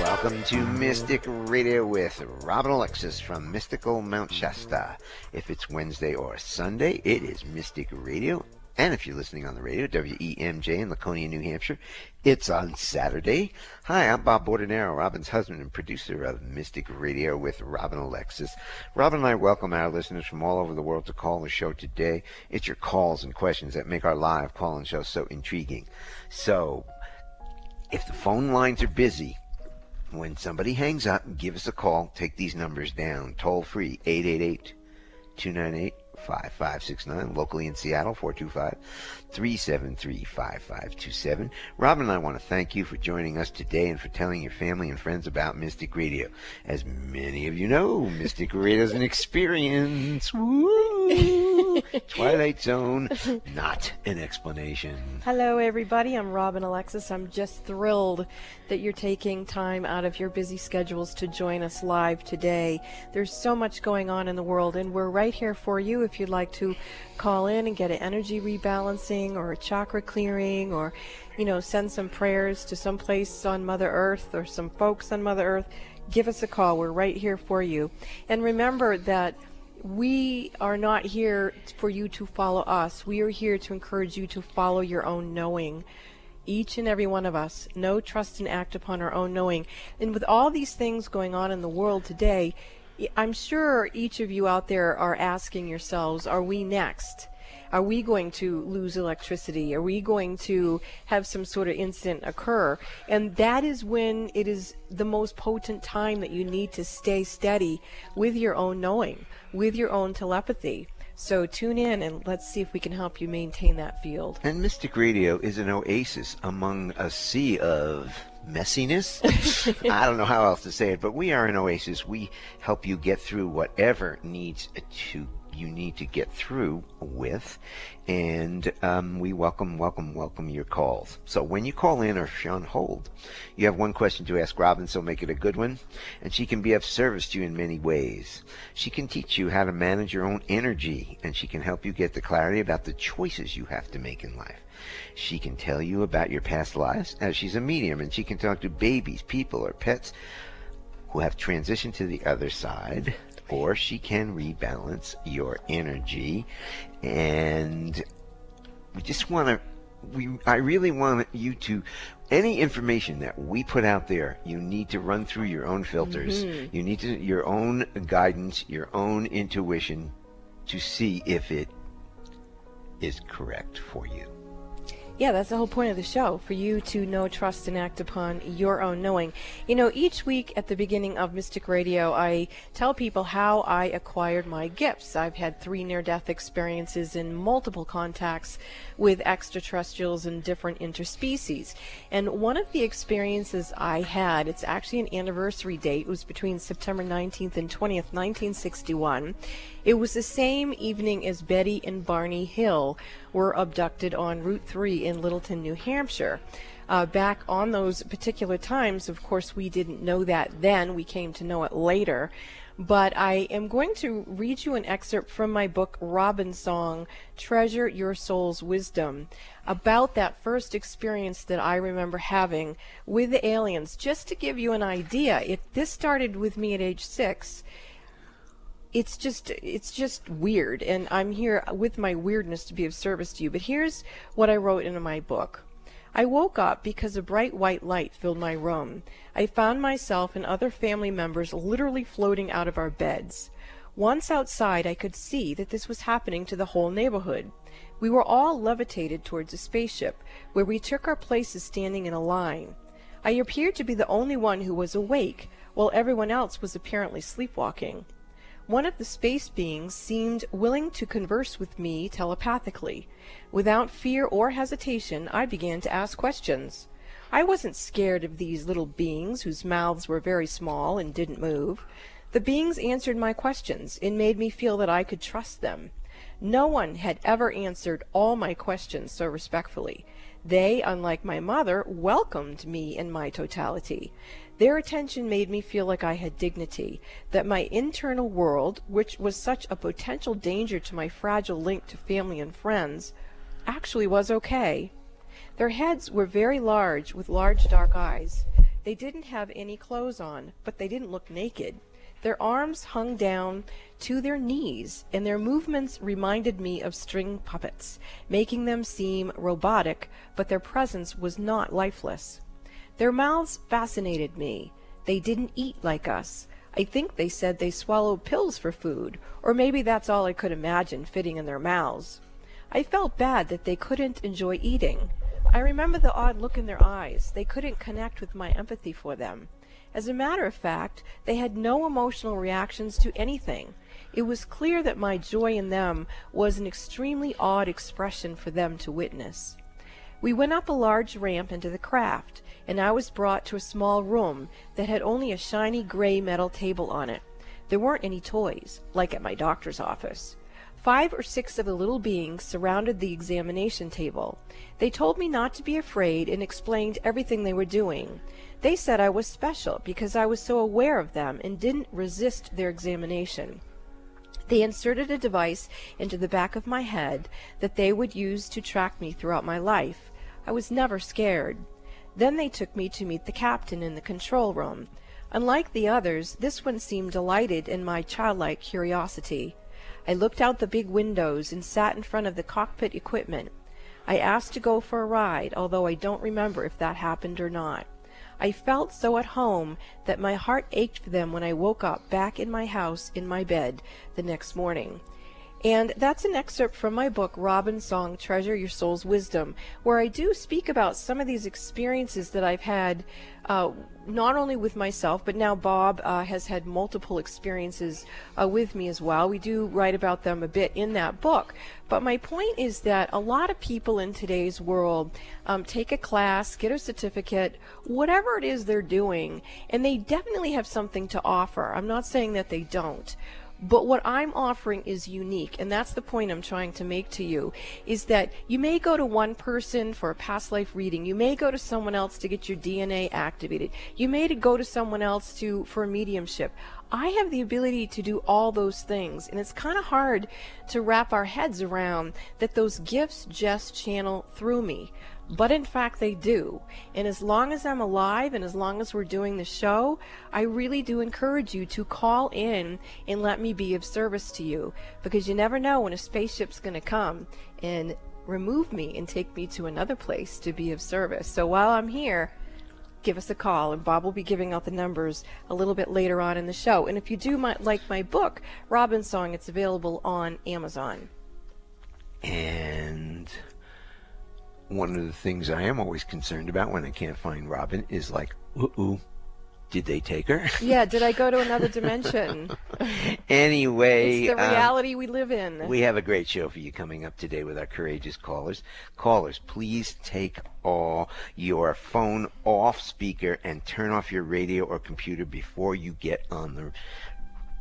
Welcome to Mystic Radio with Robin Alexis from mystical Mount Shasta. If it's Wednesday or Sunday, it is Mystic Radio. And if you're listening on the radio, WEMJ in Laconia, New Hampshire, it's on Saturday. Hi, I'm Bob Bordenaro, Robin's husband and producer of Mystic Radio with Robin Alexis. Robin and I welcome our listeners from all over the world to call the show today. It's your calls and questions that make our live call-in show so intriguing. So, if the phone lines are busy, when somebody hangs up, give us a call. Take these numbers down. Toll free, 888-298-5569. Locally in Seattle, 425-373-5527. Robin and I want to thank you for joining us today and for telling your family and friends about Mystic Radio. As many of you know, Mystic Radio is an experience. Woo! Twilight Zone, not an explanation. Hello, everybody. I'm Robin Alexis. I'm just thrilled that you're taking time out of your busy schedules to join us live today. There's so much going on in the world, and we're right here for you if you'd like to call in and get an energy rebalancing or a chakra clearing, or, send some prayers to some place on Mother Earth or some folks on Mother Earth. Give us a call. We're right here for you. And remember that we are not here for you to follow us. We are here to encourage you to follow your own knowing. Each and every one of us, know, trust, and act upon our own knowing. And with all these things going on in the world today, I'm sure each of you out there are asking yourselves, are we next? Are we going to lose electricity? Are we going to have some sort of incident occur? And that is when it is the most potent time that you need to stay steady with your own knowing, with your own telepathy. So tune in and let's see if we can help you maintain that field. And Mystic Radio is an oasis among a sea of messiness. I don't know how else to say it, but we are an oasis. We help you get through whatever you need to get through with, and we welcome your calls. So when you call in or if you're on hold, you have one question to ask Robin, so make it a good one, and she can be of service to you in many ways. She can teach you how to manage your own energy, and she can help you get the clarity about the choices you have to make in life. She can tell you about your past lives, as she's a medium, and she can talk to babies, people, or pets who have transitioned to the other side, or she can rebalance your energy. And I really want you to, any information that we put out there, you need to run through your own filters. You need your own guidance, your own intuition to see if it is correct for you. Yeah, that's the whole point of the show, for you to know, trust, and act upon your own knowing. Each week at the beginning of Mystic Radio, I tell people how I acquired my gifts. I've had 3 near-death experiences and multiple contacts with extraterrestrials and different interspecies. And one of the experiences I had, it's actually an anniversary date, it was between September 19th and 20th, 1961. It was the same evening as Betty and Barney Hill were abducted on Route 3 in Littleton, New Hampshire. Back on those particular times, of course, we didn't know that then. We came to know it later. But I am going to read you an excerpt from my book, Robin Song, Treasure Your Soul's Wisdom, about that first experience that I remember having with the aliens. Just to give you an idea, this started with me at age 6. It's just weird, and I'm here with my weirdness to be of service to you. But here's what I wrote in my book. I woke up because a bright white light filled my room. I found myself and other family members literally floating out of our beds. Once outside, I could see that this was happening to the whole neighborhood. We were all levitated towards a spaceship, where we took our places standing in a line. I appeared to be the only one who was awake, while everyone else was apparently sleepwalking. One of the space beings seemed willing to converse with me telepathically. Without fear or hesitation, I began to ask questions. I wasn't scared of these little beings whose mouths were very small and didn't move. The beings answered my questions and made me feel that I could trust them. No one had ever answered all my questions so respectfully. They, unlike my mother, welcomed me in my totality. Their attention made me feel like I had dignity, that my internal world, which was such a potential danger to my fragile link to family and friends, actually was okay. Their heads were very large, with large dark eyes. They didn't have any clothes on, but they didn't look naked. Their arms hung down to their knees, and their movements reminded me of string puppets, making them seem robotic, but their presence was not lifeless. Their mouths fascinated me. They didn't eat like us. I think they said they swallowed pills for food, or maybe that's all I could imagine fitting in their mouths. I felt bad that they couldn't enjoy eating. I remember the odd look in their eyes. They couldn't connect with my empathy for them. As a matter of fact, they had no emotional reactions to anything. It was clear that my joy in them was an extremely odd expression for them to witness. We went up a large ramp into the craft, and I was brought to a small room that had only a shiny gray metal table on it. There weren't any toys, like at my doctor's office. 5 or 6 of the little beings surrounded the examination table. They told me not to be afraid and explained everything they were doing. They said I was special because I was so aware of them and didn't resist their examination. They inserted a device into the back of my head that they would use to track me throughout my life. I was never scared. Then they took me to meet the captain in the control room. Unlike the others, this one seemed delighted in my childlike curiosity. I looked out the big windows and sat in front of the cockpit equipment. I asked to go for a ride, although I don't remember if that happened or not. I felt so at home that my heart ached for them when I woke up back in my house in my bed the next morning. And that's an excerpt from my book, Robin's Song, Treasure Your Soul's Wisdom, where I do speak about some of these experiences that I've had, not only with myself, but now Bob has had multiple experiences with me as well. We do write about them a bit in that book. But my point is that a lot of people in today's world take a class, get a certificate, whatever it is they're doing, and they definitely have something to offer. I'm not saying that they don't. But what I'm offering is unique, and that's the point I'm trying to make to you, is that you may go to one person for a past life reading, you may go to someone else to get your DNA activated, you may go to someone else for a mediumship. I have the ability to do all those things, and it's kind of hard to wrap our heads around that those gifts just channel through me. But in fact they do. And as long as I'm alive and as long as we're doing the show, I really do encourage you to call in and let me be of service to you, because you never know when a spaceship's going to come and remove me and take me to another place to be of service. So while I'm here, give us a call, and Bob will be giving out the numbers a little bit later on in the show. And if you do like my book, Robin's Song, it's available on Amazon. And one of the things I am always concerned about when I can't find Robin is like, uh-oh, did they take her? Yeah, did I go to another dimension? Anyway, it's the reality we live in. We have a great show for you coming up today with our courageous callers. Callers, please take all your phone off speaker and turn off your radio or computer before you get on the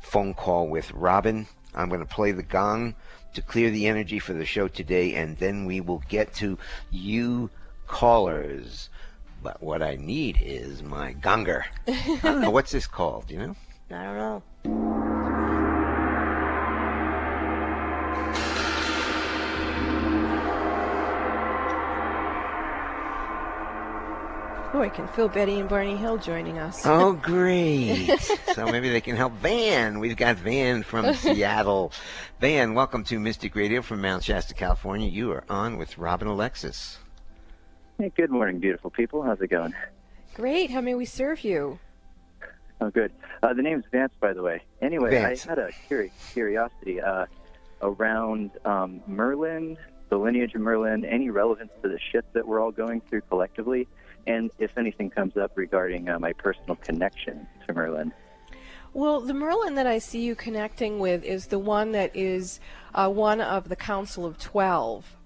phone call with Robin. I'm going to play the gong to clear the energy for the show today, and then we will get to you callers. But what I need is my gonger. I don't know, what's this called, you know? I don't know. Oh, I can feel Betty and Barney Hill joining us. Oh, great. So maybe they can help Van. We've got Van from Seattle. Van, welcome to Mystic Radio from Mount Shasta, California. You are on with Robin Alexis. Hey, good morning, beautiful people. How's it going? Great. How may we serve you? Oh, good. The name's Vance, by the way. Anyway, Vance. I had a curiosity around Merlin, the lineage of Merlin, any relevance to the shit that we're all going through collectively, and if anything comes up regarding my personal connection to Merlin. Well, the Merlin that I see you connecting with is the one that is one of the Council of 12.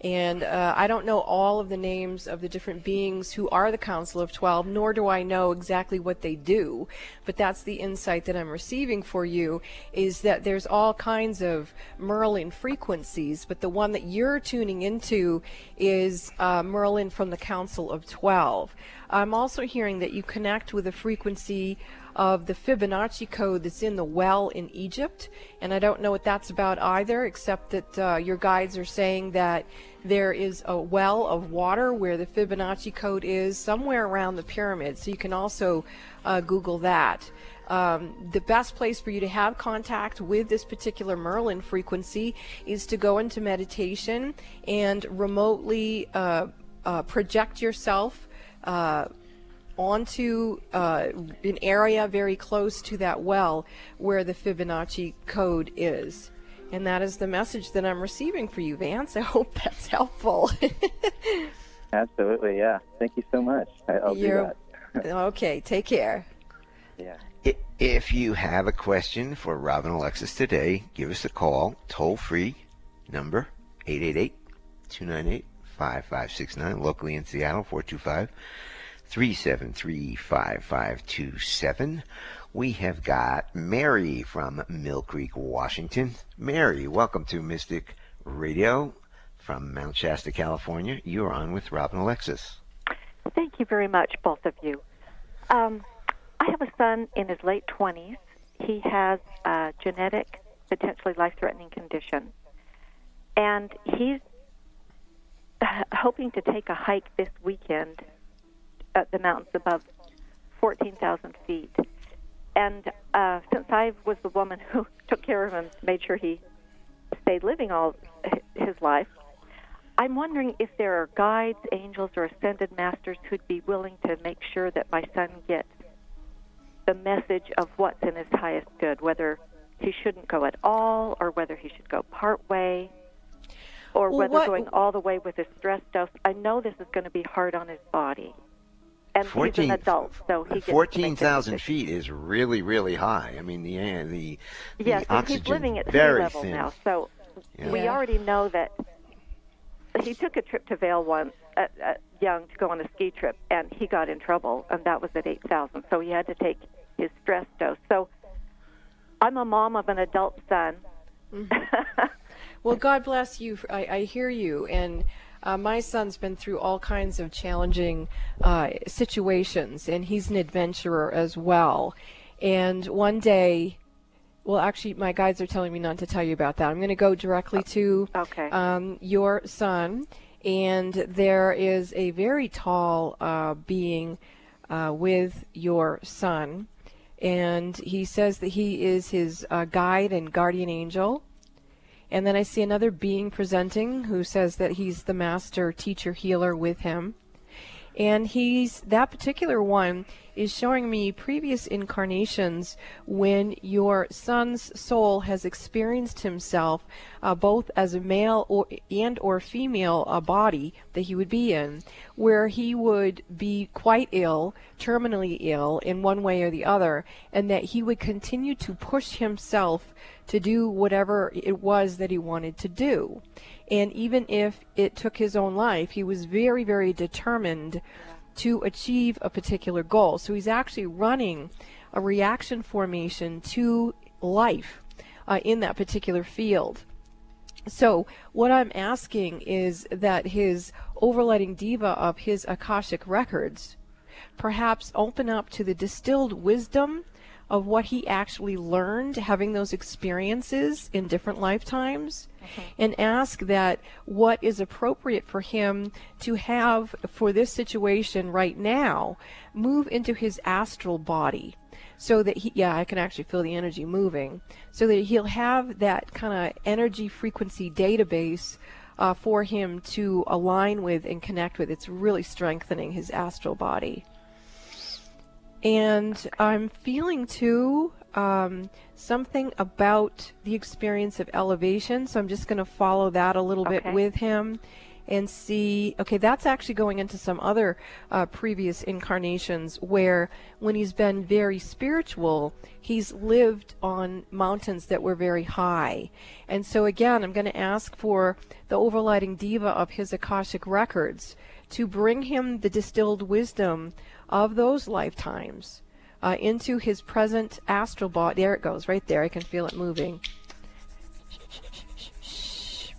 And I don't know all of the names of the different beings who are the Council of 12, nor do I know exactly what they do. But that's the insight that I'm receiving for you, is that there's all kinds of Merlin frequencies, but the one that you're tuning into is Merlin from the Council of 12. I'm also hearing that you connect with a frequency of the Fibonacci code that's in the well in Egypt, and I don't know what that's about either, except that your guides are saying that there is a well of water where the Fibonacci code is somewhere around the pyramid, so you can also Google that. The best place for you to have contact with this particular Merlin frequency is to go into meditation and remotely project yourself onto an area very close to that well where the Fibonacci code is. And that is the message that I'm receiving for you, Vance. I hope that's helpful. Absolutely, yeah. Thank you so much. I'll do that. Okay, take care. Yeah. If you have a question for Rob and Alexis today, give us a call, toll-free number, 888-298-5569, locally in Seattle, 425-373-5527. We have got Mary from Mill Creek, Washington. Mary, welcome to Mystic Radio from Mount Shasta, California. You are on with Rob and Alexis. Thank you very much, both of you. I have a son in his late 20s. He has a genetic, potentially life-threatening condition. And he's hoping to take a hike this weekend at the mountains above 14,000 feet. And since I was the woman who took care of him, made sure he stayed living all his life, I'm wondering if there are guides, angels, or ascended masters who'd be willing to make sure that my son gets the message of what's in his highest good, whether he shouldn't go at all, or whether he should go part way, or whether going all the way with his stress dose. I know this is going to be hard on his body. And he's an adult, so he gets 14,000 feet is really, really high. I mean, the yes, and oxygen he's living at sea very level thin. now. So Yeah. we already know that he took a trip to Vail once, young, to go on a ski trip, and he got in trouble, and that was at 8,000. So he had to take his stress dose. So I'm a mom of an adult son. Mm-hmm. Well, God bless you. I hear you, and my son's been through all kinds of challenging situations, and he's an adventurer as well. And one day, well, actually, my guides are telling me not to tell you about that. I'm going to go directly to your son, and there is a very tall being with your son, and he says that he is his guide and guardian angel. And then I see another being presenting who says that he's the master teacher healer with him. And that particular one is showing me previous incarnations when your son's soul has experienced himself both as a male or female body that he would be in, where he would be quite ill, terminally ill in one way or the other, and that he would continue to push himself to do whatever it was that he wanted to do. And even if it took his own life, he was very, very determined to achieve a particular goal. So he's actually running a reaction formation to life in that particular field. So what I'm asking is that his overlighting diva of his Akashic records perhaps open up to the distilled wisdom of what he actually learned having those experiences in different lifetimes, and ask that what is appropriate for him to have for this situation right now move into his astral body, so that I can actually feel the energy moving, so that he'll have that kind of energy frequency database for him to align with and connect with. It's really strengthening his astral body. And I'm feeling, too, something about the experience of elevation, so I'm just going to follow that a little bit with him. and see, okay, that's actually going into some other previous incarnations where when he's been very spiritual, he's lived on mountains that were very high. And so again, I'm going to ask for the overlighting diva of his Akashic records to bring him the distilled wisdom of those lifetimes into his present astral body. There it goes, right there. I can feel it moving.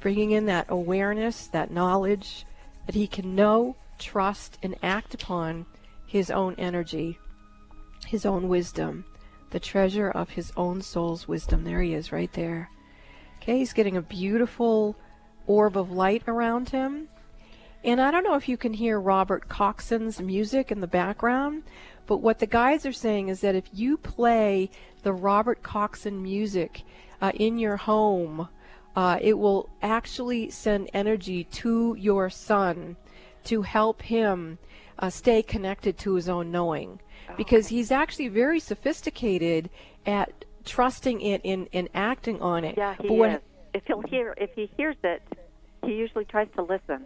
Bringing in that awareness, that knowledge that he can know, trust, and act upon his own energy, his own wisdom, the treasure of his own soul's wisdom. There he is, right there. Okay, he's getting a beautiful orb of light around him. And I don't know if you can hear Robert Coxon's music in the background, but what the guides are saying is that if you play the Robert Coxon music in your home, it will actually send energy to your son to help him stay connected to his own knowing. Because he's actually very sophisticated at trusting it and acting on it. Yeah, he is. If he hears it, he usually tries to listen.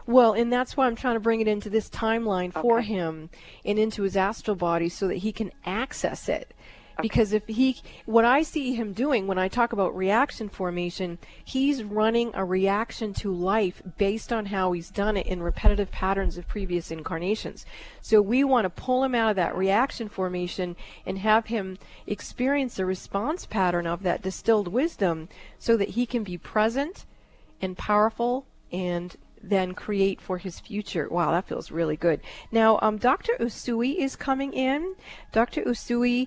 Well, and that's why I'm trying to bring it into this timeline for him and into his astral body so that he can access it. Because what I see him doing when I talk about reaction formation, he's running a reaction to life based on how he's done it in repetitive patterns of previous incarnations. So we want to pull him out of that reaction formation and have him experience a response pattern of that distilled wisdom so that he can be present and powerful and then create for his future. Wow, that feels really good. Now, Dr. Usui is coming in. Dr. Usui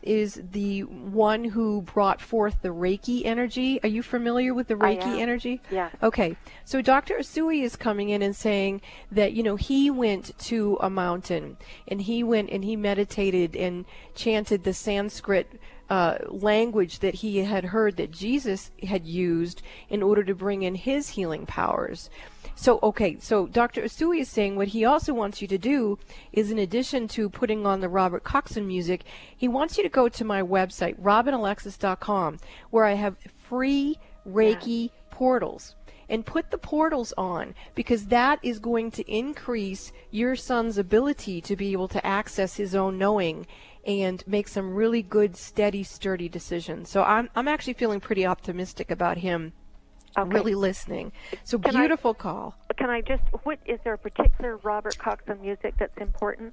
is the one who brought forth the Reiki energy. Are you familiar with the Reiki energy? Yeah. Okay. So Dr. Usui is coming in and saying that, he went to a mountain and he went and he meditated and chanted the Sanskrit language that he had heard that Jesus had used in order to bring in his healing powers. So Dr. Usui is saying what he also wants you to do is, in addition to putting on the Robert Coxon music, he wants you to go to my website, robinalexis.com, where I have free Reiki portals. And put the portals on, because that is going to increase your son's ability to be able to access his own knowing and make some really good, steady, sturdy decisions. So I'm actually feeling pretty optimistic about him really listening. So beautiful call. Can I just, is there a particular Robert Coxon music that's important?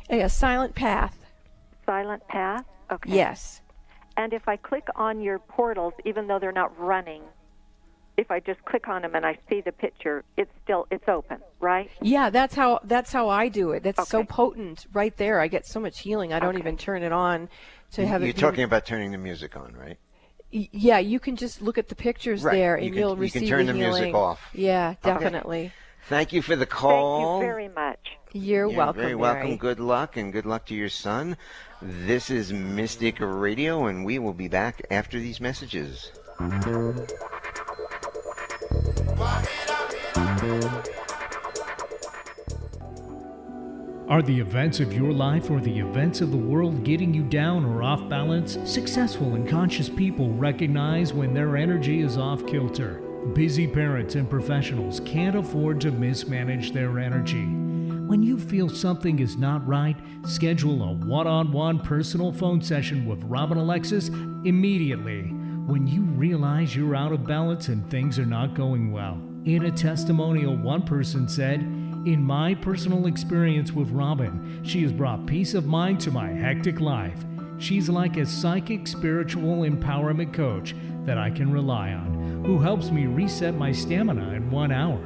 A Silent Path. Silent Path? Okay. Yes. And if I click on your portals, even though they're not running, if I just click on them and I see the picture, it's open, right? Yeah, that's how I do it. That's so potent right there. I get so much healing. I don't even turn it on to have it. You're talking about turning the music on, right? Yeah, you can just look at the pictures there and you'll receive the healing. You can turn the music off. Yeah, definitely. Okay. Thank you for the call. Thank you very much. You're welcome, very Mary. welcome. Good luck, and good luck to your son. This is Mystic Radio, and we will be back after these messages. Are the events of your life or the events of the world getting you down or off balance? Successful and conscious people recognize when their energy is off kilter. Busy parents and professionals can't afford to mismanage their energy. When you feel something is not right, schedule a one-on-one personal phone session with Robin Alexis immediately when you realize you're out of balance and things are not going well. In a testimonial, one person said, "In my personal experience with Robin, she has brought peace of mind to my hectic life. She's like a psychic spiritual empowerment coach that I can rely on, who helps me reset my stamina in 1 hour."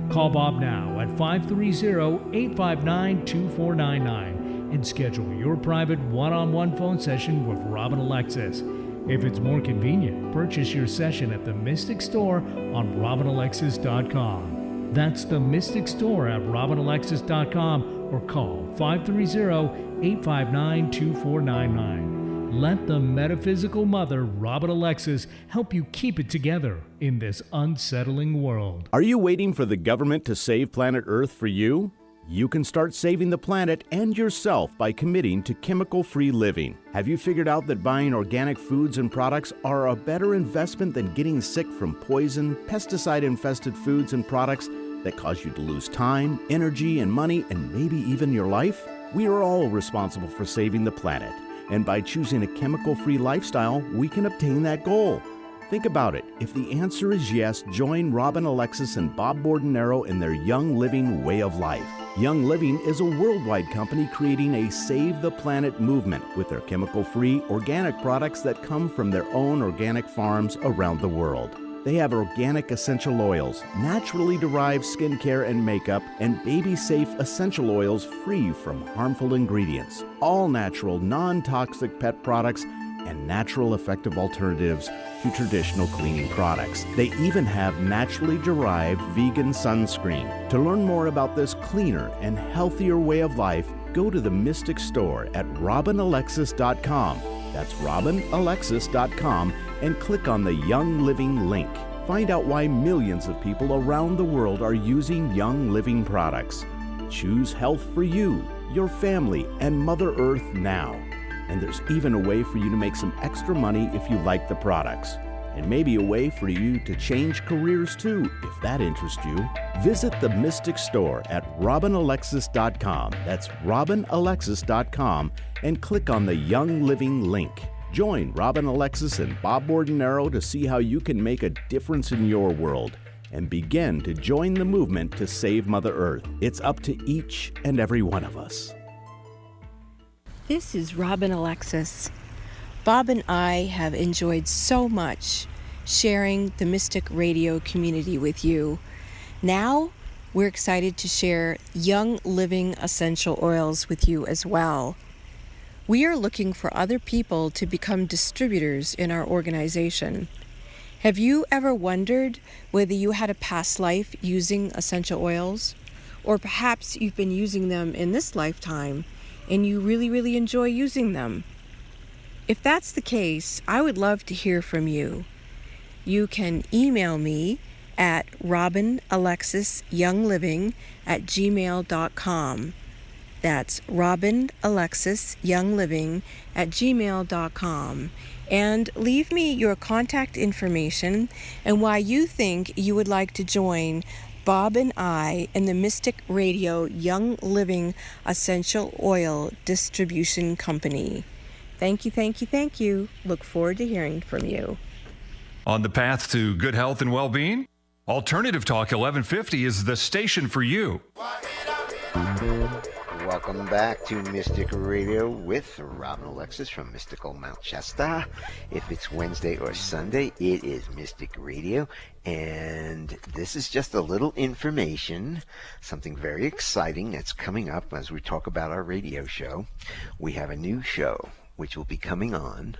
Call Bob now at 530-859-2499 and schedule your private one-on-one phone session with Robin Alexis. If it's more convenient, purchase your session at the Mystic Store on robinalexis.com. That's the Mystic Store at robinalexis.com or call 530-859-2499. Let the metaphysical mother, Robin Alexis, help you keep it together in this unsettling world. Are you waiting for the government to save planet Earth for you? You can start saving the planet and yourself by committing to chemical-free living. Have you figured out that buying organic foods and products are a better investment than getting sick from poison, pesticide-infested foods and products that cause you to lose time, energy, and money, and maybe even your life? We are all responsible for saving the planet, and by choosing a chemical-free lifestyle, we can obtain that goal. Think about it. If the answer is yes, join Robin, Alexis, and Bob Bordenero in their Young Living way of life. Young Living is a worldwide company creating a Save the Planet movement with their chemical-free, organic products that come from their own organic farms around the world. They have organic essential oils, naturally derived skincare and makeup, and baby-safe essential oils free from harmful ingredients. All natural, non-toxic pet products and natural effective alternatives to traditional cleaning products. They even have naturally derived vegan sunscreen. To learn more about this cleaner and healthier way of life, go to the Mystic Store at robinalexis.com. That's robinalexis.com and click on the Young Living link. Find out why millions of people around the world are using Young Living products. Choose health for you, your family, and Mother Earth now. And there's even a way for you to make some extra money if you like the products. And maybe a way for you to change careers too, if that interests you. Visit the Mystic Store at robinalexis.com. That's robinalexis.com and click on the Young Living link. Join Robin, Alexis, and Bob Bordenero to see how you can make a difference in your world and begin to join the movement to save Mother Earth. It's up to each and every one of us. This is Robin Alexis. Bob and I have enjoyed so much sharing the Mystic Radio community with you. Now, we're excited to share Young Living essential oils with you as well. We are looking for other people to become distributors in our organization. Have you ever wondered whether you had a past life using essential oils? Or perhaps you've been using them in this lifetime and you really enjoy using them? If that's the case, I would love to hear from you. You can email me at robinalexisyoungliving@gmail.com. That's robinalexisyoungliving@gmail.com. And leave me your contact information and why you think you would like to join Bob and I in the Mystic Radio Young Living Essential Oil Distribution Company. Thank you. Look forward to hearing from you. On the path to good health and well-being, Alternative Talk 1150 is the station for you. Welcome back to Mystic Radio with Robin Alexis from Mystical Mount Shasta. If it's Wednesday or Sunday, it is Mystic Radio. And this is just a little information, something very exciting that's coming up as we talk about our radio show. We have a new show which will be coming on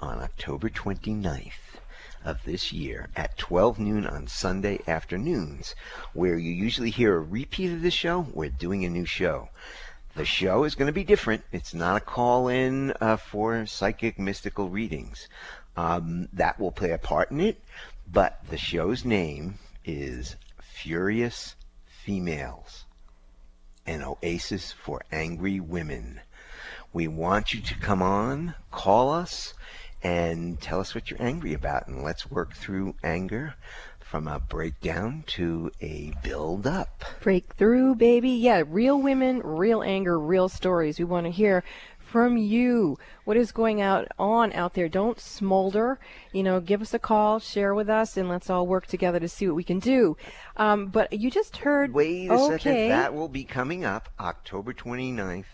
October 29th of this year at 12 noon on Sunday afternoons. Where you usually hear a repeat of this show, we're doing a new show. The show is going to be different. It's not a call-in for psychic mystical readings. That will play a part in it, but the show's name is Furious Females, an oasis for angry women. We want you to come on, call us, and tell us what you're angry about, and let's work through anger from a breakdown to a build up. Breakthrough, baby. Yeah, real women, real anger, real stories. We want to hear from you. What is going on out there? Don't smolder. Give us a call, share with us, and let's all work together to see what we can do. But you just heard... Wait a second. That will be coming up October 29th,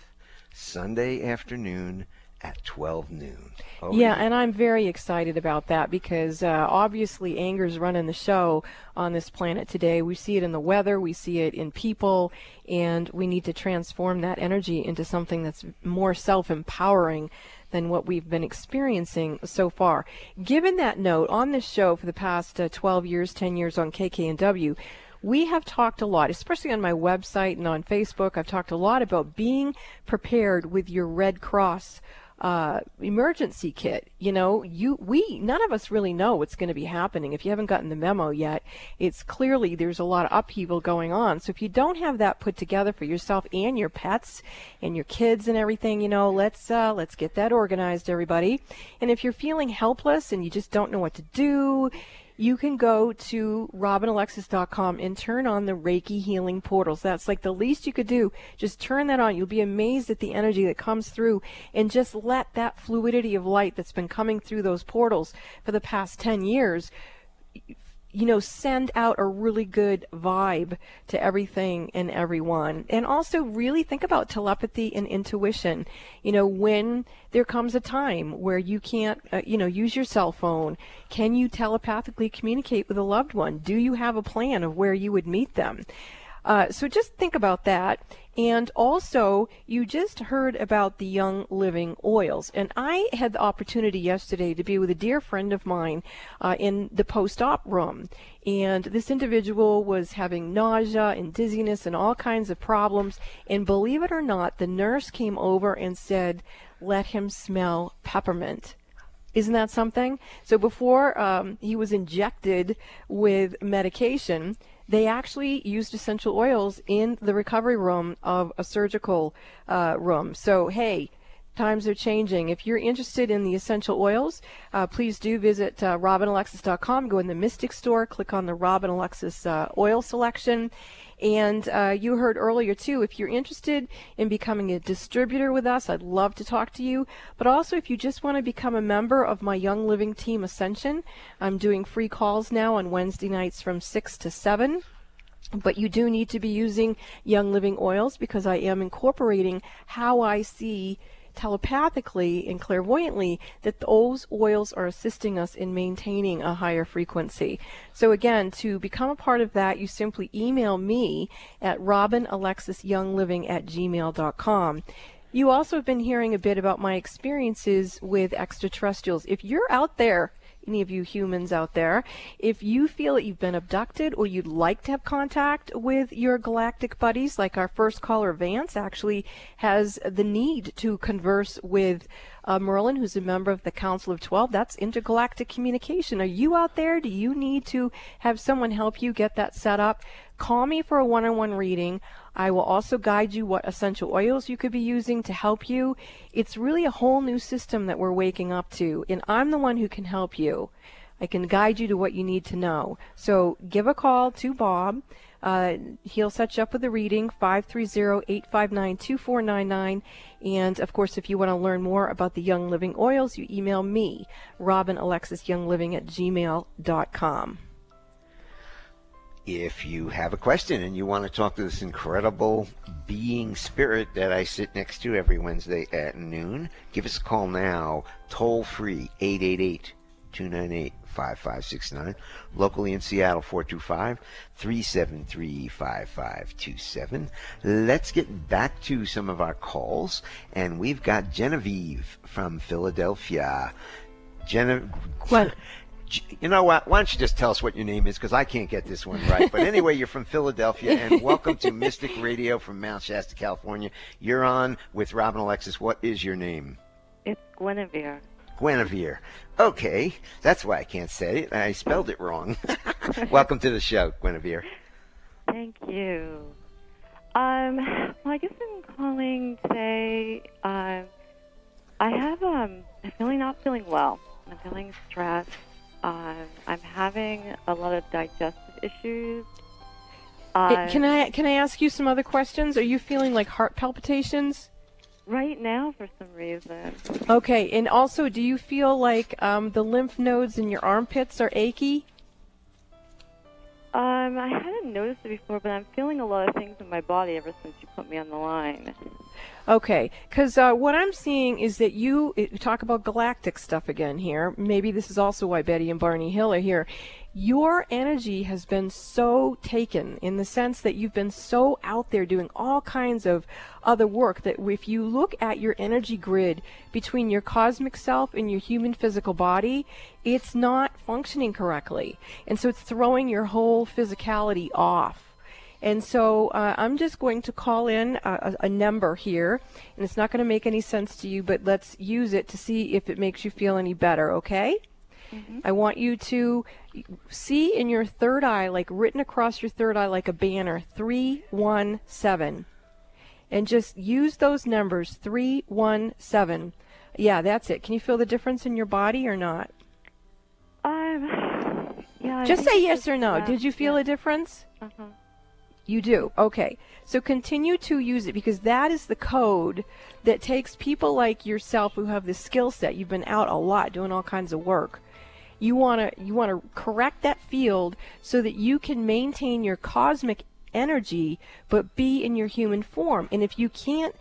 Sunday afternoon at 12 noon. Yeah, and I'm very excited about that because obviously anger's running the show on this planet today. We see it in the weather, we see it in people, and we need to transform that energy into something that's more self-empowering than what we've been experiencing so far. Given that note, on this show for the past 12 years, 10 years on KKNW, we have talked a lot, especially on my website and on Facebook, I've talked a lot about being prepared with your Red Cross emergency kit. You know, none of us really know what's going to be happening. If you haven't gotten the memo yet, it's clearly there's a lot of upheaval going on. So if you don't have that put together for yourself and your pets and your kids and everything, you know, let's get that organized, everybody. And if you're feeling helpless and you just don't know what to do, you can go to robinalexis.com and turn on the Reiki healing portals. That's like the least you could do. Just turn that on. You'll be amazed at the energy that comes through, and just let that fluidity of light that's been coming through those portals for the past 10 years, you know, send out a really good vibe to everything and everyone. And also really think about telepathy and intuition. You know, when there comes a time where you can't, use your cell phone, can you telepathically communicate with a loved one? Do you have a plan of where you would meet them? So just think about that. And also, you just heard about the Young Living oils. And I had the opportunity yesterday to be with a dear friend of mine in the post-op room. And this individual was having nausea and dizziness and all kinds of problems. And believe it or not, the nurse came over and said, let him smell peppermint. Isn't that something? So before he was injected with medication, they actually used essential oils in the recovery room of a surgical room. So, hey, times are changing. If you're interested in the essential oils, please do visit robinalexis.com. Go in the Mystic store, click on the Robin Alexis oil selection. And you heard earlier, too, if you're interested in becoming a distributor with us, I'd love to talk to you. But also, if you just want to become a member of my Young Living Team Ascension, I'm doing free calls now on Wednesday nights from 6 to 7. But you do need to be using Young Living oils, because I am incorporating how I see telepathically and clairvoyantly that those oils are assisting us in maintaining a higher frequency. So again, to become a part of that, you simply email me at robinalexisyoungliving@gmail.com. You also have been hearing a bit about my experiences with extraterrestrials. If you're out there, any of you humans out there, if you feel that you've been abducted or you'd like to have contact with your galactic buddies, like our first caller, Vance, actually has the need to converse with Merlin, who's a member of the Council of 12. That's intergalactic communication. Are you out there? Do you need to have someone help you get that set up? Call me for a one-on-one reading. I will also guide you what essential oils you could be using to help you. It's really a whole new system that we're waking up to, and I'm the one who can help you. I can guide you to what you need to know. So give a call to Bob. He'll set you up with a reading, 530-859-2499. And, of course, if you want to learn more about the Young Living oils, you email me, robinalexisyoungliving@gmail.com. If you have a question and you want to talk to this incredible being spirit that I sit next to every Wednesday at noon, give us a call now, toll free, 888-298-5569. Locally in Seattle, 425-373-5527. Let's get back to some of our calls, and we've got Genevieve from Philadelphia. What? You know what? Why don't you just tell us what your name is, because I can't get this one right. But anyway, you're from Philadelphia, and welcome to Mystic Radio from Mount Shasta, California. You're on with Robin Alexis. What is your name? It's Guinevere. Guinevere. Okay, that's why I can't say it. I spelled it wrong. Welcome to the show, Guinevere. Thank you. Well, I guess I'm calling today. I'm not feeling well. I'm feeling stressed. I'm having a lot of digestive issues. Can I ask you some other questions? Are you feeling like heart palpitations? Right now, for some reason. Okay, and also, do you feel like the lymph nodes in your armpits are achy? I hadn't noticed it before, but I'm feeling a lot of things in my body ever since you put me on the line. Okay, because what I'm seeing is that you talk about galactic stuff again here. Maybe this is also why Betty and Barney Hill are here. Your energy has been so taken in the sense that you've been so out there doing all kinds of other work that if you look at your energy grid between your cosmic self and your human physical body, it's not functioning correctly. And so it's throwing your whole physicality off. And so I'm just going to call in a number here, and it's not going to make any sense to you, but let's use it to see if it makes you feel any better, okay? Mm-hmm. I want you to see in your third eye, like written across your third eye like a banner, 317. And just use those numbers, 317. Yeah, that's it. Can you feel the difference in your body or not? Yeah. Just say yes or no. Did you feel a difference? Mm-hmm. You do? Okay. So continue to use it, because that is the code that takes people like yourself who have this skill set. You've been out a lot doing all kinds of work. You want to correct that field so that you can maintain your cosmic energy but be in your human form. And if you can't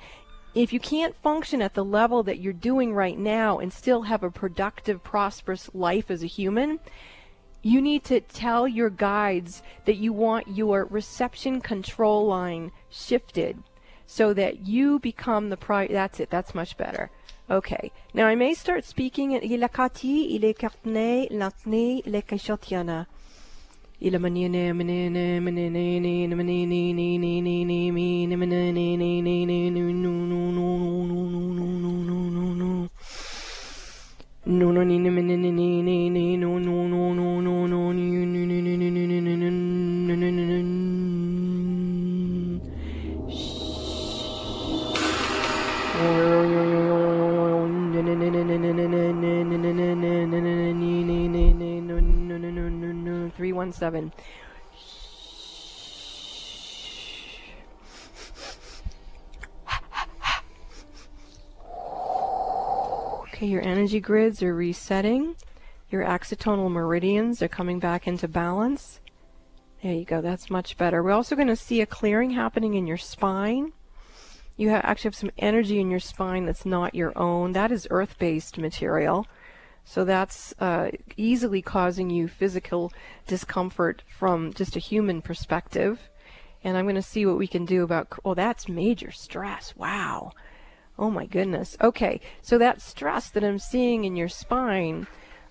function at the level that you're doing right now and still have a productive, prosperous life as a human, you need to tell your guides that you want your reception control line shifted so that you become the that's it. That's much better. Okay. Now I may start speaking in ilakati, ilekartne, lantne, lekashotiana. No no no no no no no no no no no 317. Okay, your energy grids are resetting. Your axonal meridians are coming back into balance. There you go. That's much better. We're also going to see a clearing happening in your spine. You actually have some energy in your spine that's not your own. That is earth-based material. So that's easily causing you physical discomfort from just a human perspective. And I'm going to see what we can do about... Oh, that's major stress. Wow. Oh my goodness. Okay, so that stress that I'm seeing in your spine,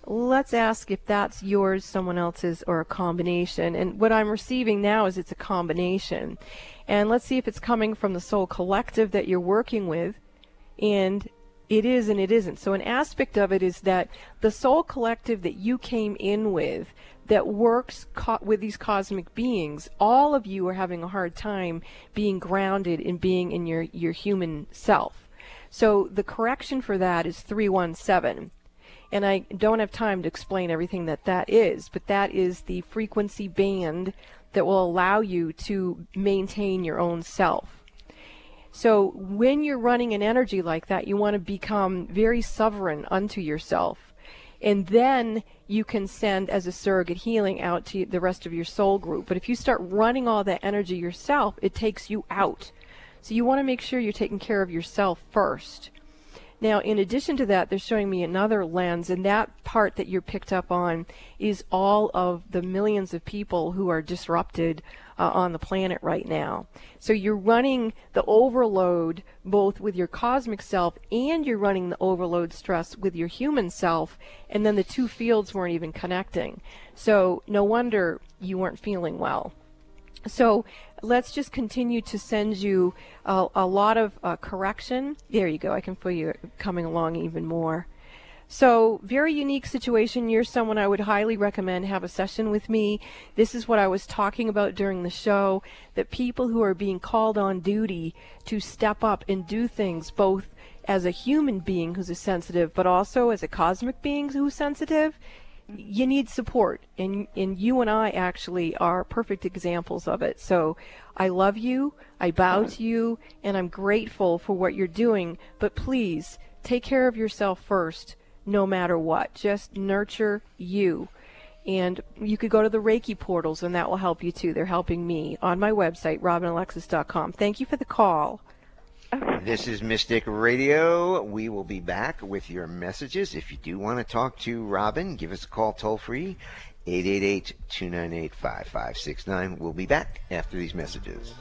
let's ask if that's yours, someone else's, or a combination. And what I'm receiving now is it's a combination. And let's see if it's coming from the soul collective that you're working with. And it is and it isn't. So an aspect of it is that the soul collective that you came in with that works with these cosmic beings, all of you are having a hard time being grounded and being in your human self. So the correction for that is 317. And I don't have time to explain everything that is, but that is the frequency band that will allow you to maintain your own self. So when you're running an energy like that, you want to become very sovereign unto yourself. And then you can send as a surrogate healing out to the rest of your soul group. But if you start running all that energy yourself, it takes you out. So you want to make sure you're taking care of yourself first. Now, in addition to that, they're showing me another lens, and that part that you're picked up on is all of the millions of people who are disrupted on the planet right now. So you're running the overload both with your cosmic self, and you're running the overload stress with your human self, and then the two fields weren't even connecting. So no wonder you weren't feeling well. So let's just continue to send you a lot of correction. There you go. I can feel you coming along even more. So very unique situation. You're someone I would highly recommend have a session with me. This is what I was talking about during the show, that people who are being called on duty to step up and do things both as a human being who's a sensitive, but also as a cosmic being who's sensitive, you need support, and you and I actually are perfect examples of it. So I love you, I bow to you, and I'm grateful for what you're doing, but please take care of yourself first, no matter what. Just nurture you. And you could go to the Reiki portals, and that will help you too. They're helping me on my website, robinalexis.com. Thank you for the call. This is Mystic Radio. We will be back with your messages. If you do want to talk to Robin, give us a call toll free, 888-298-5569. We'll be back after these messages.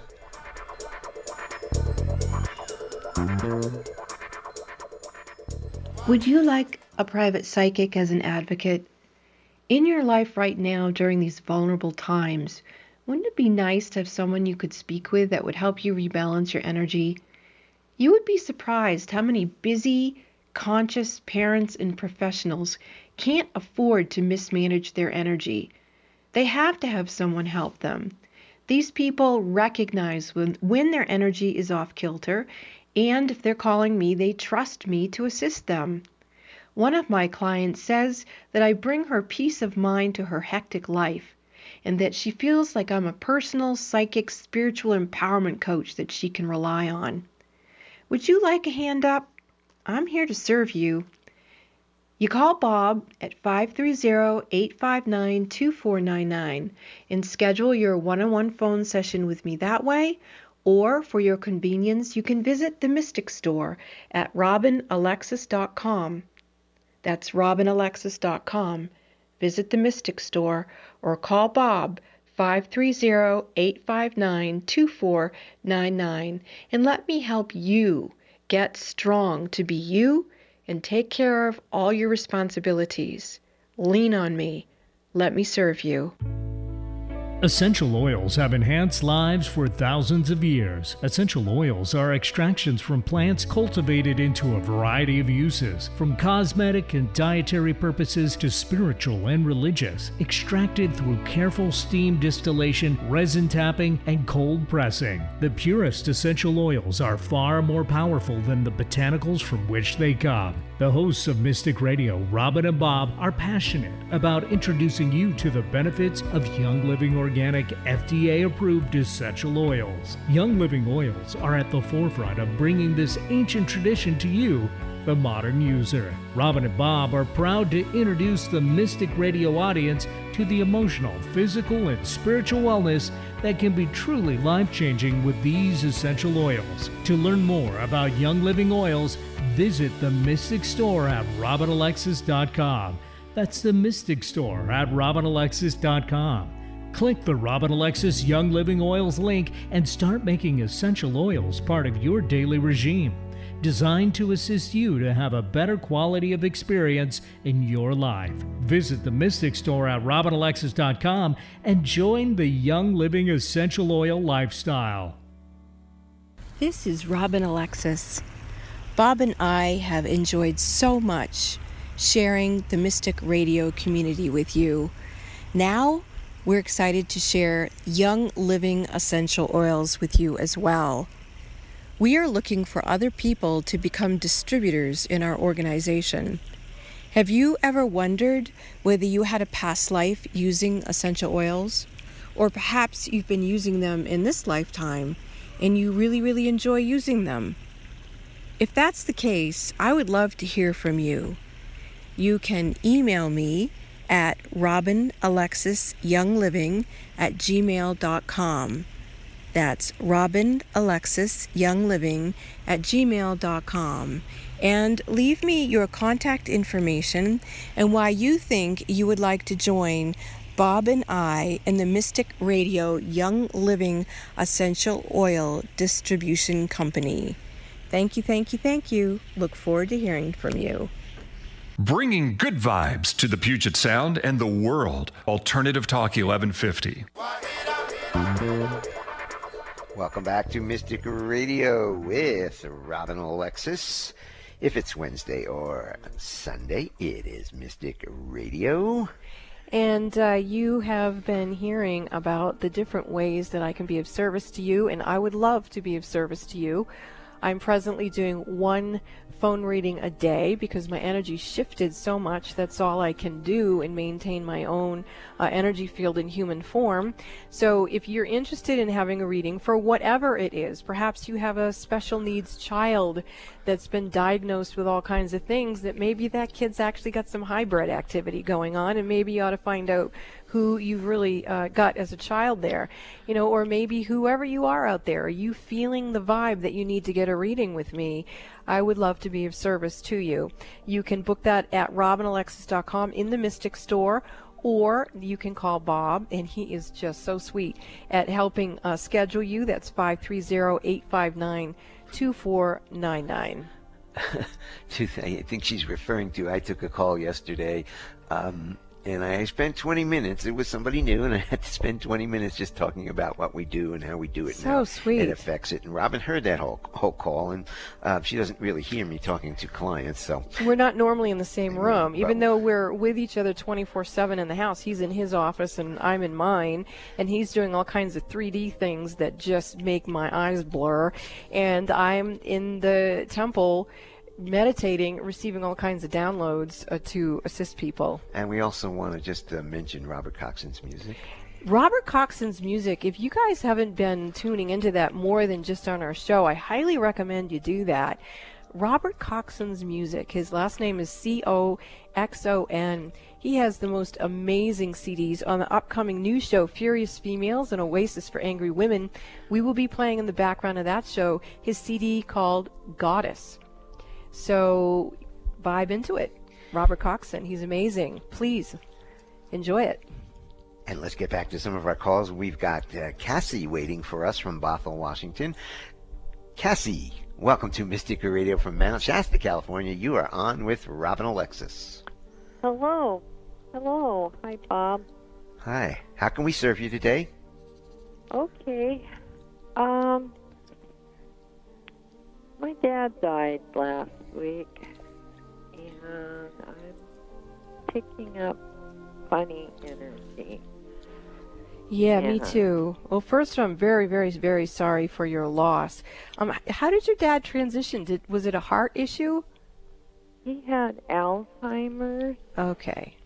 Would you like a private psychic as an advocate? In your life right now during these vulnerable times, Wouldn't it be nice to have someone you could speak with that would help you rebalance your energy? You would be surprised how many busy, conscious parents and professionals can't afford to mismanage their energy. They have to have someone help them. These people recognize when their energy is off kilter, and if they're calling me, they trust me to assist them. One of my clients says that I bring her peace of mind to her hectic life, and that she feels like I'm a personal, psychic, spiritual empowerment coach that she can rely on. Would you like a hand up? I'm here to serve you. You call Bob at 530-859-2499 and schedule your one-on-one phone session with me that way, or for your convenience, you can visit the Mystic Store at robinalexis.com. That's robinalexis.com. Visit the Mystic Store or call Bob 530-859-2499 and let me help you get strong to be you and take care of all your responsibilities. Lean on me. Let me serve you. Essential oils have enhanced lives for thousands of years. Essential oils are extractions from plants cultivated into a variety of uses, from cosmetic and dietary purposes to spiritual and religious, extracted through careful steam distillation, resin tapping, and cold pressing. The purest essential oils are far more powerful than the botanicals from which they come. The hosts of Mystic Radio, Robin and Bob, are passionate about introducing you to the benefits of Young Living Organic FDA-approved essential oils. Young Living oils are at the forefront of bringing this ancient tradition to you, the modern user. Robin and Bob are proud to introduce the Mystic Radio audience to the emotional, physical, and spiritual wellness that can be truly life-changing with these essential oils. To learn more about Young Living oils, visit the Mystic Store at robinalexis.com. That's the Mystic Store at robinalexis.com. Click the Robin Alexis Young Living Oils link and start making essential oils part of your daily regime, designed to assist you to have a better quality of experience in your life. Visit the Mystic Store at robinalexis.com and join the Young Living Essential Oil lifestyle. This is Robin Alexis. Bob and I have enjoyed so much sharing the Mystic Radio community with you. Now, we're excited to share Young Living Essential Oils with you as well. We are looking for other people to become distributors in our organization. Have you ever wondered whether you had a past life using essential oils? Or perhaps you've been using them in this lifetime and you really enjoy using them? If that's the case, I would love to hear from you. You can email me at robinalexisyoungliving@gmail.com. That's robinalexisyoungliving@gmail.com. And leave me your contact information and why you think you would like to join Bob and I in the Mystic Radio Young Living Essential Oil Distribution Company. Thank you. Look forward to hearing from you. Bringing good vibes to the Puget Sound and the world. Alternative Talk 1150. Welcome back to Mystic Radio with Robin Alexis. If it's Wednesday or Sunday, it is Mystic Radio. And you have been hearing about the different ways that I can be of service to you, and I would love to be of service to you. I'm presently doing one phone reading a day because my energy shifted so much. That's all I can do and maintain my own energy field in human form. So if you're interested in having a reading for whatever it is, perhaps you have a special needs child that's been diagnosed with all kinds of things, that maybe that kid's actually got some hybrid activity going on, and maybe you ought to find out who you've really got as a child there, or maybe whoever you are out there, are you feeling the vibe that you need to get a reading with me? I would love to be of service to you. You can book that at robinalexis.com in the Mystic Store, or you can call Bob, and he is just so sweet at helping schedule you. That's 530-859-2499. I think she's referring to, I took a call yesterday. And I spent 20 minutes. It was somebody new, and I had to spend 20 minutes just talking about what we do and how we do it. So now. sweet. It affects it. And Robin heard that whole call, and she doesn't really hear me talking to clients. So we're not normally in the same room, but even though we're with each other 24/7 in the house. He's in his office, and I'm in mine, and he's doing all kinds of 3D things that just make my eyes blur. And I'm in the temple meditating, receiving all kinds of downloads to assist people. And we also want to just mention Robert Coxon's music. Robert Coxon's music, if you guys haven't been tuning into that more than just on our show, I highly recommend you do that. Robert Coxon's music, his last name is Coxon. He has the most amazing CDs. On the upcoming new show, Furious Females, an Oasis for Angry Women, we will be playing in the background of that show his CD called Goddess. So vibe into it. Robert Coxon, he's amazing. Please enjoy it. And let's get back to some of our calls. We've got Cassie waiting for us from Bothell, Washington. Cassie, welcome to Mystica Radio from Mount Shasta, California. You are on with Robin Alexis. Hello. Hello. Hi, Bob. Hi. How can we serve you today? Okay. My dad died last week, and I'm picking up funny energy. Yeah, me too. Well, first, I'm very, very, very sorry for your loss. How did your dad transition? Was it a heart issue? He had Alzheimer's. Okay.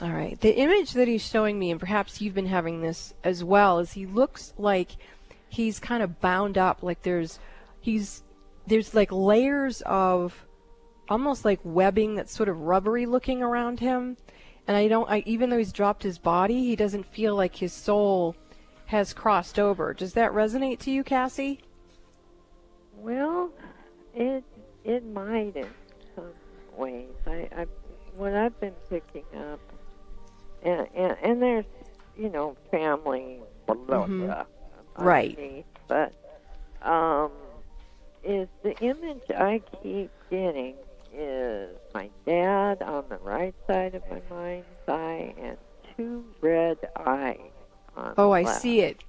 All right. The image that he's showing me, and perhaps you've been having this as well, is he looks like he's kind of bound up, like there's like layers of almost like webbing that's sort of rubbery looking around him. And even though he's dropped his body, he doesn't feel like his soul has crossed over. Does that resonate to you, Cassie? Well, it might in some ways. What I've been picking up, and there's family, blah, blah, right? But is the image I keep getting is my dad on the right side of my mind's eye and two red eyes on the I left. see it.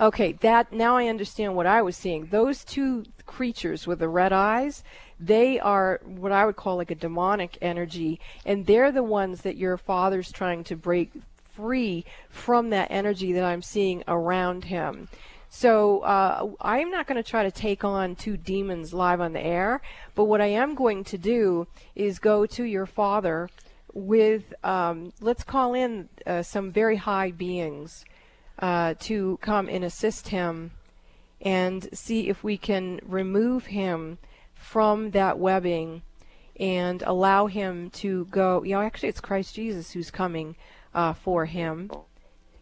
Okay, now I understand what I was seeing. Those two creatures with the red eyes, they are what I would call like a demonic energy, and they're the ones that your father's trying to break free from that energy that I'm seeing around him. So I'm not going to try to take on two demons live on the air, but what I am going to do is go to your father with, let's call in some very high beings to come and assist him and see if we can remove him from that webbing and allow him to go. Actually, it's Christ Jesus who's coming for him.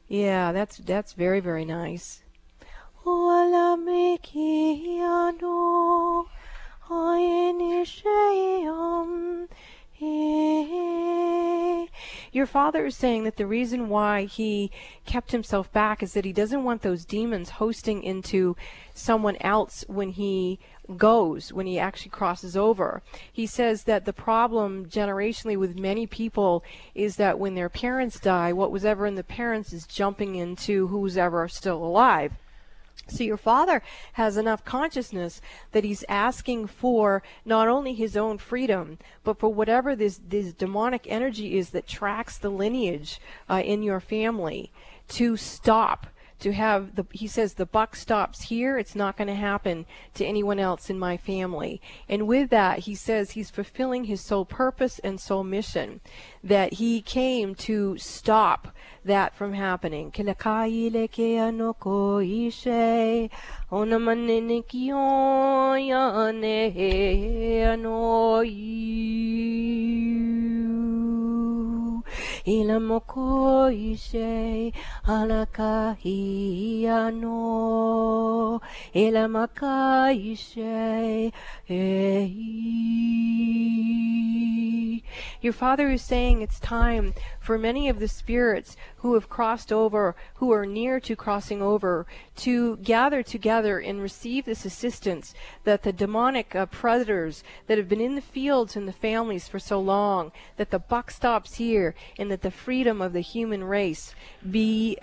Yeah, that's very, very nice. Your father is saying that the reason why he kept himself back is that he doesn't want those demons hosting into someone else when he actually crosses over. He says that the problem generationally with many people is that when their parents die, what was ever in the parents is jumping into who's ever still alive. So your father has enough consciousness that he's asking for not only his own freedom, but for whatever this demonic energy is that tracks the lineage in your family to stop. He says the buck stops here. It's not going to happen to anyone else in my family. And with that, he says he's fulfilling his soul purpose and soul mission, that he came to stop that from happening. Ilamokoishe alakahiano ilamakaishe. Your father is saying it's time for many of the spirits who have crossed over, who are near to crossing over, to gather together and receive this assistance, that the demonic predators that have been in the fields and the families for so long, that the buck stops here, and that the freedom of the human race be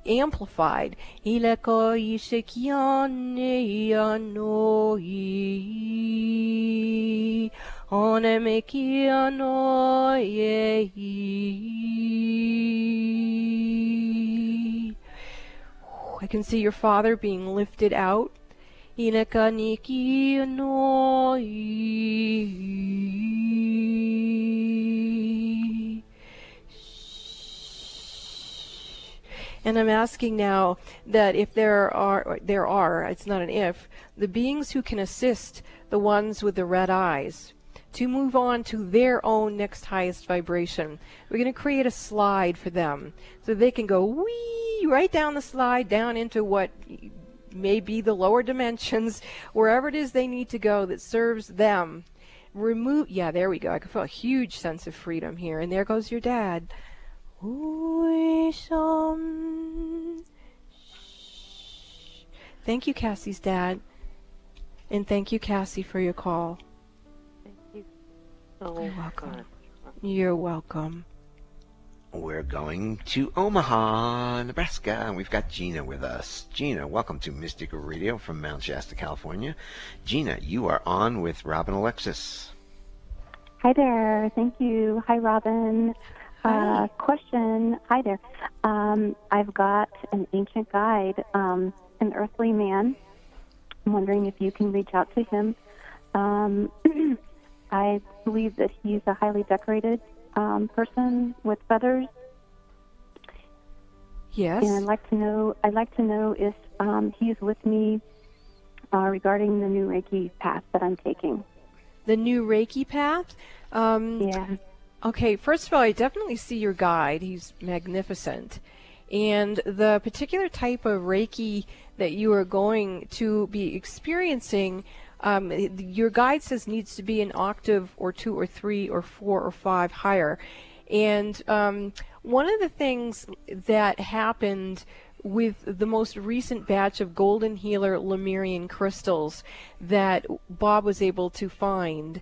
amplified. I can see your father being lifted out. And I'm asking now that if there are, it's not an if, the beings who can assist the ones with the red eyes to move on to their own next highest vibration. We're going to create a slide for them so they can go wee right down the slide, down into what may be the lower dimensions, wherever it is they need to go that serves them. Yeah, there we go. I can feel a huge sense of freedom here. And there goes your dad. Thank you, Cassie's dad. And thank you, Cassie, for your call. Thank you so You're welcome. much. You're welcome. We're going to Omaha, Nebraska, and we've got Gina with us. Gina, welcome to Mystic Radio from Mount Shasta, California. Gina, you are on with Robin Alexis. Hi there. Thank you. Hi, Robin. Hi. Question. Hi there. I've got an ancient guide, an earthly man. I'm wondering if you can reach out to him. I believe that he's a highly decorated person with feathers. Yes. And I'd like to know if he's with me regarding the new Reiki path that I'm taking. The new Reiki path? Yeah. Okay, first of all, I definitely see your guide. He's magnificent. And the particular type of Reiki that you are going to be experiencing, your guide says needs to be an octave or 2 or 3 or 4 or 5 higher. And one of the things that happened with the most recent batch of Golden Healer Lemurian crystals that Bob was able to find,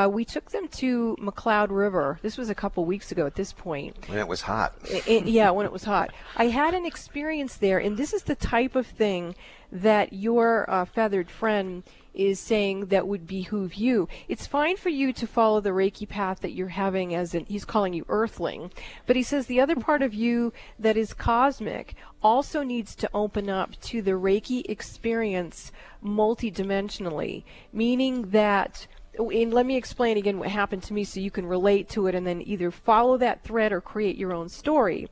we took them to McCloud River. This was a couple weeks ago at this point. When it was hot. Yeah, when it was hot. I had an experience there, and this is the type of thing that your feathered friend is saying that would behoove you. It's fine for you to follow the Reiki path that you're having he's calling you earthling, but he says the other part of you that is cosmic also needs to open up to the Reiki experience multidimensionally, meaning that, and let me explain again what happened to me so you can relate to it and then either follow that thread or create your own story.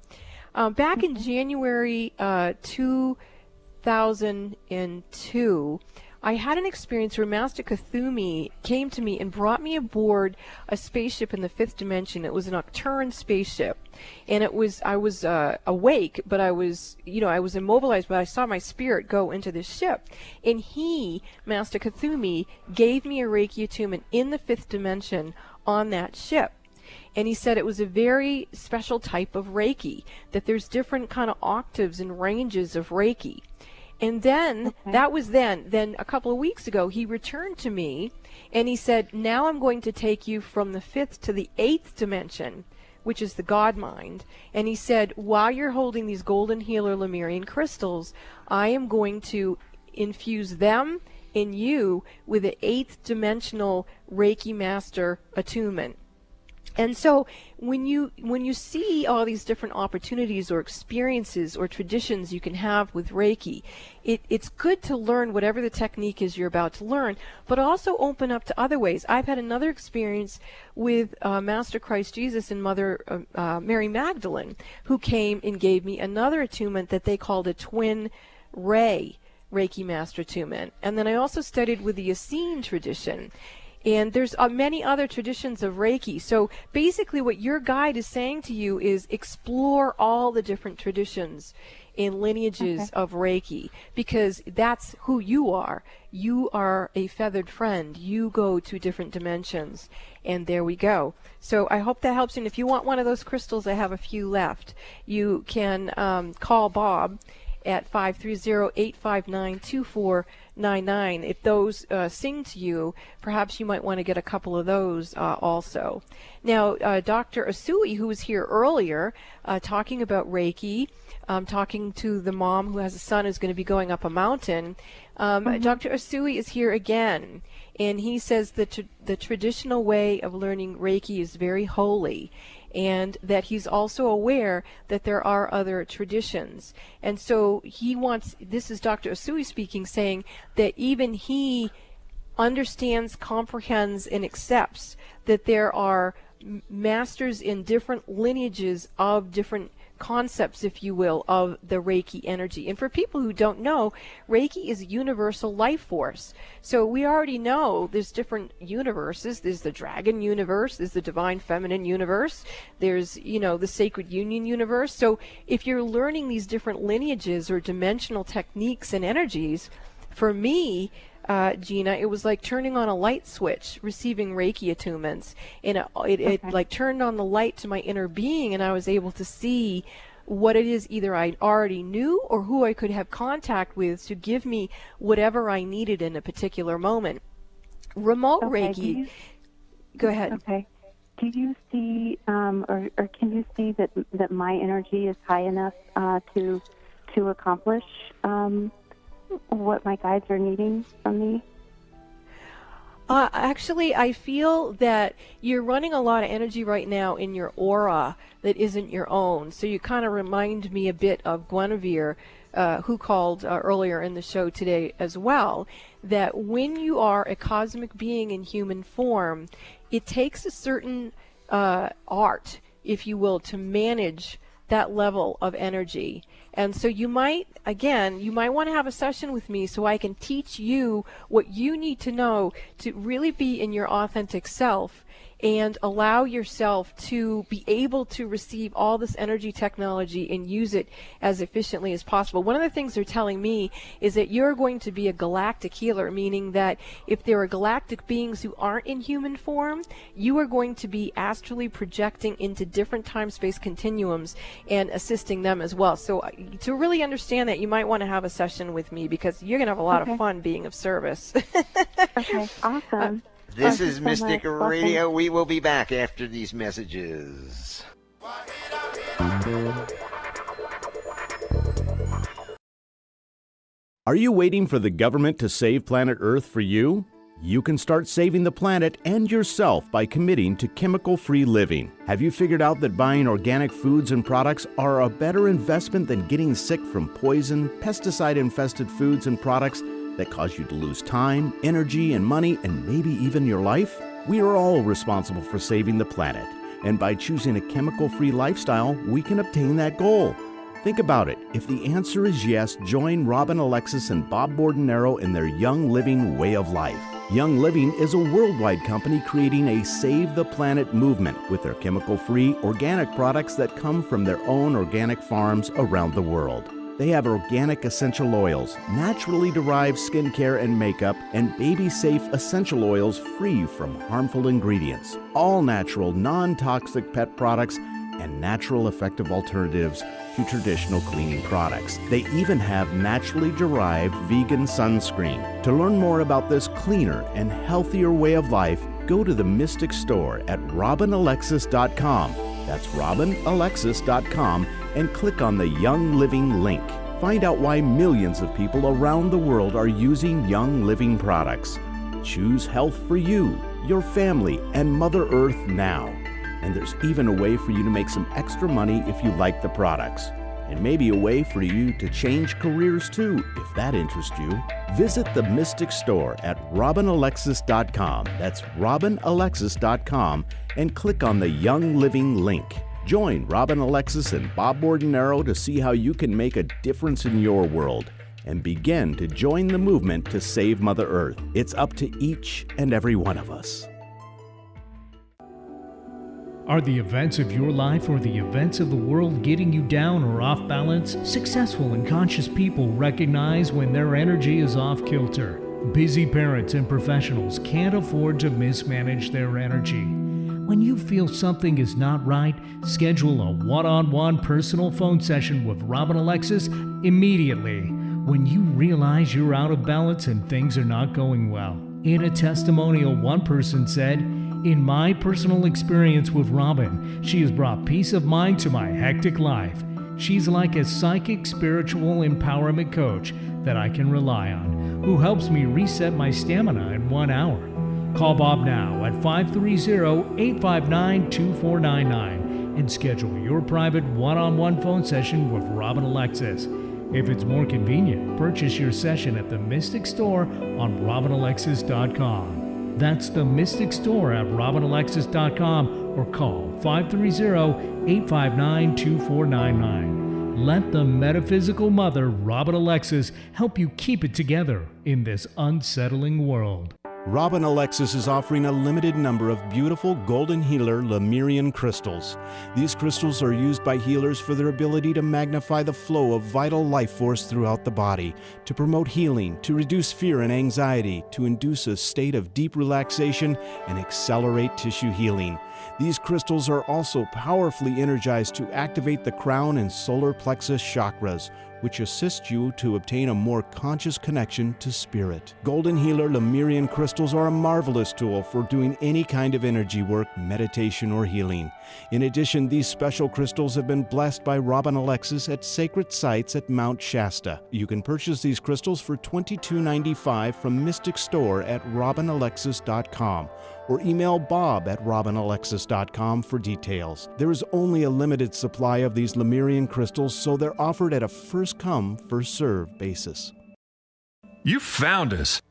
Back in January 2002, I had an experience where Master Cthulhu came to me and brought me aboard a spaceship in the 5th dimension. It was an Octuran spaceship, and I was awake, but I was immobilized, but I saw my spirit go into this ship. And Master Cthulhu, gave me a Reiki attunement in the 5th dimension on that ship. And he said it was a very special type of Reiki, that there's different kind of octaves and ranges of Reiki. And then, that was then a couple of weeks ago, he returned to me and he said, now I'm going to take you from the 5th to the 8th dimension, which is the God mind. And he said, while you're holding these Golden Healer Lemurian crystals, I am going to infuse them in you with an 8th dimensional Reiki Master attunement. And so when you see all these different opportunities or experiences or traditions you can have with Reiki, it's good to learn whatever the technique is you're about to learn, but also open up to other ways. I've had another experience with Master Christ Jesus and Mother Mary Magdalene, who came and gave me another attunement that they called a twin ray Reiki Master attunement. And then I also studied with the Essene tradition. And there's many other traditions of Reiki. So basically what your guide is saying to you is explore all the different traditions and lineages of Reiki, because that's who you are. You are a feathered friend. You go to different dimensions, and there we go. So I hope that helps. And if you want one of those crystals, I have a few left. You can call Bob at 530-859-2499. If those sing to you, perhaps you might want to get a couple of those also. Now, Dr. Asui, who was here earlier talking about Reiki, talking to the mom who has a son who's going to be going up a mountain, Dr. Asui is here again, and he says that the traditional way of learning Reiki is very holy, and that he's also aware that there are other traditions. And so he wants, this is Dr. Asui speaking, saying that even he understands, comprehends, and accepts that there are masters in different lineages of different concepts, if you will, of the Reiki energy. And for people who don't know, Reiki is a universal life force. So we already know there's different universes. There's the dragon universe, there's the divine feminine universe, there's, the sacred union universe. So if you're learning these different lineages or dimensional techniques and energies, for me, Gina, it was like turning on a light switch, receiving Reiki attunements, and it like turned on the light to my inner being, and I was able to see what it is either I already knew or who I could have contact with to give me whatever I needed in a particular moment. Remote Reiki. Go ahead. Okay. Do you see, or can you see that my energy is high enough to accomplish what my guides are needing from me? Actually, I feel that you're running a lot of energy right now in your aura that isn't your own. So you kind of remind me a bit of Guinevere, who called earlier in the show today as well, that when you are a cosmic being in human form, it takes a certain art, if you will, to manage that level of energy. And so you might want to have a session with me so I can teach you what you need to know to really be in your authentic self and allow yourself to be able to receive all this energy technology and use it as efficiently as possible. One of the things they're telling me is that you're going to be a galactic healer, meaning that if there are galactic beings who aren't in human form, you are going to be astrally projecting into different time-space continuums and assisting them as well. So to really understand that, you might want to have a session with me, because you're going to have a lot of fun being of service. Okay, awesome. This is Mystic Radio. We will be back after these messages. Are you waiting for the government to save planet Earth for you? You can start saving the planet and yourself by committing to chemical-free living. Have you figured out that buying organic foods and products are a better investment than getting sick from poison, pesticide-infested foods and products that cause you to lose time, energy, and money, and maybe even your life? We are all responsible for saving the planet, and by choosing a chemical-free lifestyle, we can obtain that goal. Think about it. If the answer is yes, join Robin, Alexis, and Bob Bordenero in their Young Living way of life. Young Living is a worldwide company creating a Save the Planet movement with their chemical-free, organic products that come from their own organic farms around the world. They have organic essential oils, naturally derived skincare and makeup, and baby-safe essential oils free from harmful ingredients. All natural, non-toxic pet products and natural effective alternatives to traditional cleaning products. They even have naturally derived vegan sunscreen. To learn more about this cleaner and healthier way of life, go to the Mystic Store at robinalexis.com. That's robinalexis.com, and click on the Young Living link. Find out why millions of people around the world are using Young Living products. Choose health for you, your family, and Mother Earth now. And there's even a way for you to make some extra money if you like the products. And maybe a way for you to change careers too, if that interests you. Visit the Mystic Store at robinalexis.com. That's robinalexis.com, and click on the Young Living link. Join Robin, Alexis, and Bob Bordenero to see how you can make a difference in your world and begin to join the movement to save Mother Earth. It's up to each and every one of us. Are the events of your life or the events of the world getting you down or off balance? Successful and conscious people recognize when their energy is off kilter. Busy parents and professionals can't afford to mismanage their energy. When you feel something is not right, schedule a one-on-one personal phone session with Rob and Alexis immediately when you realize you're out of balance and things are not going well. In a testimonial, one person said, "In my personal experience with Robin, she has brought peace of mind to my hectic life. She's like a psychic spiritual empowerment coach that I can rely on, who helps me reset my stamina in 1 hour." Call Bob now at 530-859-2499 and schedule your private one-on-one phone session with Rob and Alexis. If it's more convenient, purchase your session at the Mystic Store on robinalexis.com. That's the Mystic Store at robinalexis.com or call 530-859-2499. Let the metaphysical mother, Robin Alexis, help you keep it together in this unsettling world. Robin Alexis is offering a limited number of beautiful Golden Healer Lemurian crystals. These crystals are used by healers for their ability to magnify the flow of vital life force throughout the body, to promote healing, to reduce fear and anxiety, to induce a state of deep relaxation, and accelerate tissue healing. These crystals are also powerfully energized to activate the crown and solar plexus chakras, which assist you to obtain a more conscious connection to spirit. Golden Healer Lemurian crystals are a marvelous tool for doing any kind of energy work, meditation, or healing. In addition, these special crystals have been blessed by Robin Alexis at sacred sites at Mount Shasta. You can purchase these crystals for $22.95 from Mystic Store at robinalexis.com. or email Bob at robinalexis.com for details. There is only a limited supply of these Lemurian crystals, so they're offered at a first-come, first-served basis. You found us.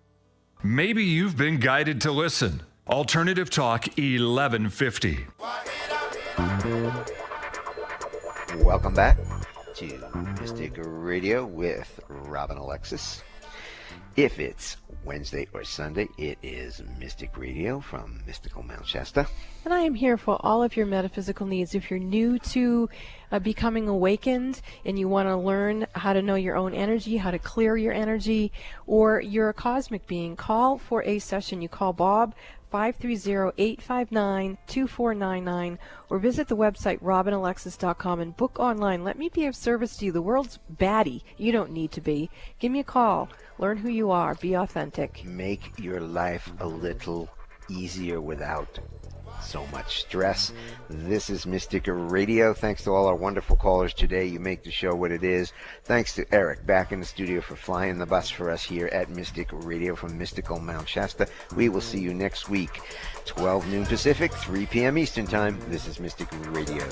Maybe you've been guided to listen. Alternative Talk 1150. Welcome back to Mystic Radio with Robin Alexis. If it's Wednesday or Sunday, it is Mystic Radio from Mystical Mount Shasta. And I am here for all of your metaphysical needs. If you're new to becoming awakened and you want to learn how to know your own energy, how to clear your energy, or you're a cosmic being, call for a session. You call Bob 530-859-2499 or visit the website robinalexis.com and book online. Let me be of service to you. The world's baddie. You don't need to be. Give me a call. Learn who you are. Be authentic. Make your life a little easier without so much stress. This is Mystic Radio. Thanks to all our wonderful callers today. You make the show what it is. Thanks to Eric back in the studio for flying the bus for us here at Mystic Radio from Mystical Mount Shasta. We will see you next week, 12 noon Pacific, 3 p.m. Eastern Time. This is Mystic Radio.